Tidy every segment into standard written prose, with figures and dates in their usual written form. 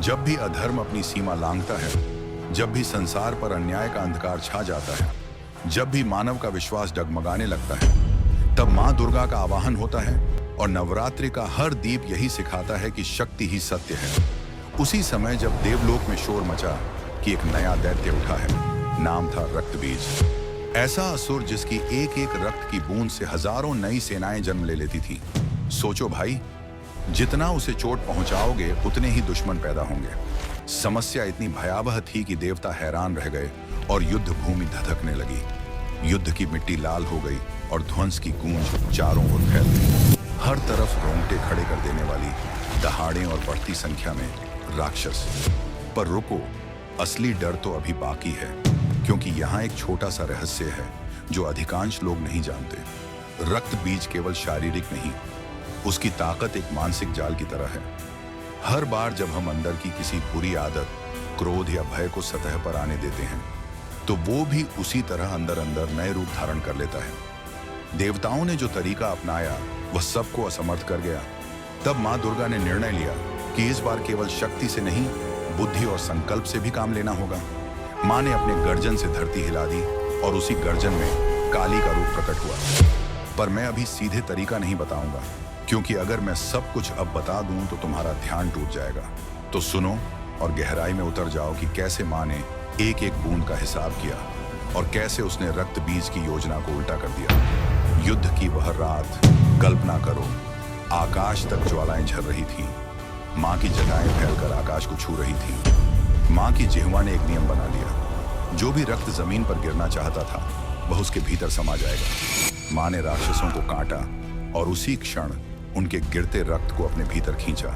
जब भी अधर्म अपनी सीमा लांघता है, जब भी संसार पर अन्याय का अंधकार छा जाता है, जब भी मानव का विश्वास डगमगाने लगता है, तब माँ दुर्गा का आवाहन होता है और नवरात्रि का हर दीप यही सिखाता है कि शक्ति ही सत्य है। उसी समय जब देवलोक में शोर मचा कि एक नया दैत्य उठा है, नाम था रक्त बीज। ऐसा असुर जिसकी एक एक रक्त की बूंद से हजारों नई सेनाएं जन्म ले लेती थी। सोचो भाई, जितना उसे चोट पहुंचाओगे उतने ही दुश्मन पैदा होंगे। समस्या इतनी भयावह थी कि देवता हैरान रह गए और युद्ध भूमि धधकने लगी। युद्ध की मिट्टी लाल हो गई और ध्वंस की गूंज चारों ओर फैल गई। हर तरफ रोंगटे खड़े कर देने वाली दहाड़ें और बढ़ती संख्या में राक्षस। पर रुको, असली डर तो अभी बाकी है, क्योंकि यहाँ एक छोटा सा रहस्य है जो अधिकांश लोग नहीं जानते। रक्त बीज केवल शारीरिक नहीं, उसकी ताकत एक मानसिक जाल की तरह है। हर बार जब हम अंदर की किसी बुरी आदत, क्रोध या भय को सतह पर आने देते हैं, तो वो भी उसी तरह अंदर अंदर नए रूप धारण कर लेता है। देवताओं ने जो तरीका अपनाया वह सबको असमर्थ कर गया। तब माँ दुर्गा ने निर्णय लिया कि इस बार केवल शक्ति से नहीं, बुद्धि और संकल्प से भी काम लेना होगा। माँ ने अपने गर्जन से धरती हिला दी और उसी गर्जन में काली का रूप प्रकट हुआ। पर मैं अभी सीधे तरीका नहीं बताऊंगा, क्योंकि अगर मैं सब कुछ अब बता दूं तो तुम्हारा ध्यान टूट जाएगा। तो सुनो और गहराई में उतर जाओ कि कैसे माँ ने एक एक बूंद का हिसाब किया और कैसे उसने रक्त बीज की योजना को उल्टा कर दिया। युद्ध की वह रात, कल्पना करो, आकाश तक ज्वालाएं झर रही थी। माँ की जटाएं फैलकर आकाश को छू रही थी। माँ की जिह्वा ने एक नियम बना लिया, जो भी रक्त जमीन पर गिरना चाहता था वह उसके भीतर समा जाएगा। माँ ने राक्षसों को काटा और उसी क्षण उनके गिरते रक्त को अपने भीतर खींचा।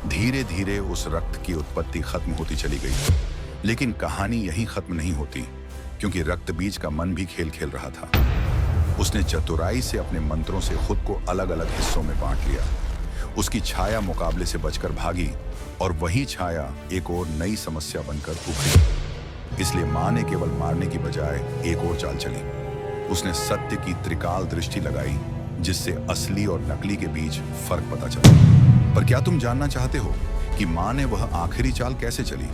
धीरे धीरे उस रक्त की उत्पत्ति खत्म होती चली गई। लेकिन कहानी यहीं खत्म नहीं होती, क्योंकि रक्त बीज का मन भी खेल खेल रहा था। उसने चतुराई से अपने मंत्रों से खुद को अलग अलग हिस्सों में बांट लिया। उसकी छाया मुकाबले से बचकर भागी और वही छाया एक और नई समस्या बनकर उभरी। इसलिए माँ ने केवल मारने की बजाय एक और चाल चली। उसने सत्य की त्रिकाल दृष्टि लगाई, जिससे असली और नकली के बीच फर्क पता चला। पर क्या तुम जानना चाहते हो कि माँ ने वह आखिरी चाल कैसे चली?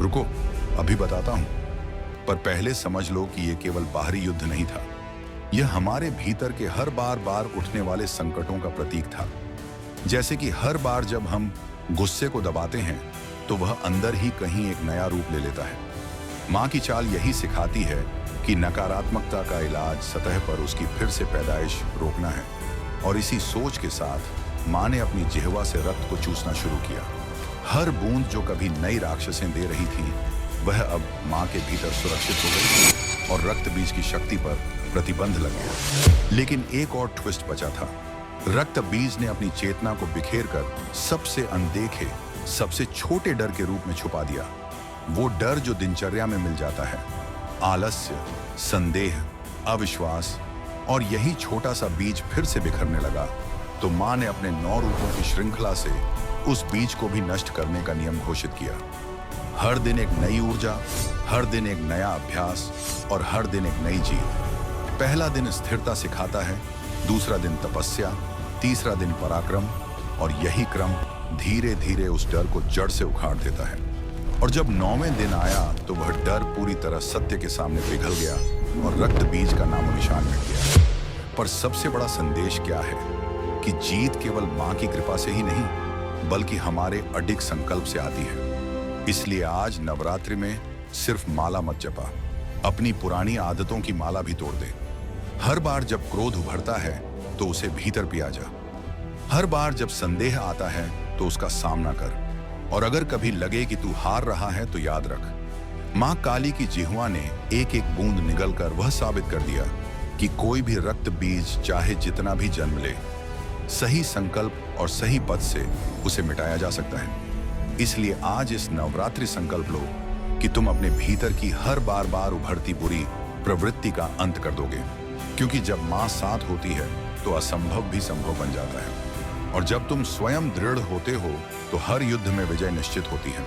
रुको, अभी बताता हूं। पर पहले समझ लो कि यह केवल बाहरी युद्ध नहीं था। यह हमारे भीतर के हर बार उठने वाले संकटों का प्रतीक था। जैसे कि हर बार जब हम गुस्से को दबाते हैं तो वह अंदर ही कहीं एक नया रूप ले लेता है। माँ की चाल यही सिखाती है कि नकारात्मकता का इलाज सतह पर उसकी फिर से पैदाइश रोकना है। और इसी सोच के साथ माँ ने अपनी जिह्वा से रक्त को चूसना शुरू किया। हर बूंद जो कभी नई राक्षसें दे रही थी, वह अब माँ के भीतर सुरक्षित हो गई और रक्त बीज की शक्ति पर प्रतिबंध लग गया। लेकिन एक और ट्विस्ट बचा था। रक्त बीज ने अपनी चेतना को बिखेर कर सबसे अनदेखे, सबसे छोटे डर के रूप में छुपा दिया। वो डर जो दिनचर्या में मिल जाता है, आलस्य, संदेह, अविश्वास। और यही छोटा सा बीज फिर से बिखरने लगा तो माँ ने अपने 9 रूपों की श्रृंखला से उस बीज को भी नष्ट करने का नियम घोषित किया। हर दिन एक नई ऊर्जा, हर दिन एक नया अभ्यास और हर दिन एक नई जीत। पहला दिन स्थिरता सिखाता है, दूसरा दिन तपस्या, तीसरा दिन पराक्रम, और यही क्रम धीरे धीरे उस डर को जड़ से उखाड़ देता है। और जब 9वें दिन आया तो वह डर पूरी तरह सत्य के सामने पिघल गया और रक्त बीज का नामो निशान मिट गया। पर सबसे बड़ा संदेश क्या है कि जीत केवल माँ की कृपा से ही नहीं, बल्कि हमारे अडिग संकल्प से आती है। इसलिए आज नवरात्रि में सिर्फ माला मत जपा, अपनी पुरानी आदतों की माला भी तोड़ दे। हर बार जब क्रोध उभरता है तो उसे भीतर पिया जा। हर बार जब संदेह आता है तो उसका सामना कर। और अगर कभी लगे कि तू हार रहा है तो याद रख, माँ काली की जिह्वा ने एक एक बूंद निगलकर वह साबित कर दिया कि कोई भी रक्त बीज चाहे जितना भी जन्म ले, सही संकल्प और सही पद से उसे मिटाया जा सकता है। इसलिए आज इस नवरात्रि संकल्प लो कि तुम अपने भीतर की हर बार उभरती बुरी प्रवृत्ति का अंत कर दोगे। क्योंकि जब माँ साथ होती है तो असंभव भी संभव बन जाता है। और जब तुम स्वयं दृढ़ होते हो तो हर युद्ध में विजय निश्चित होती है।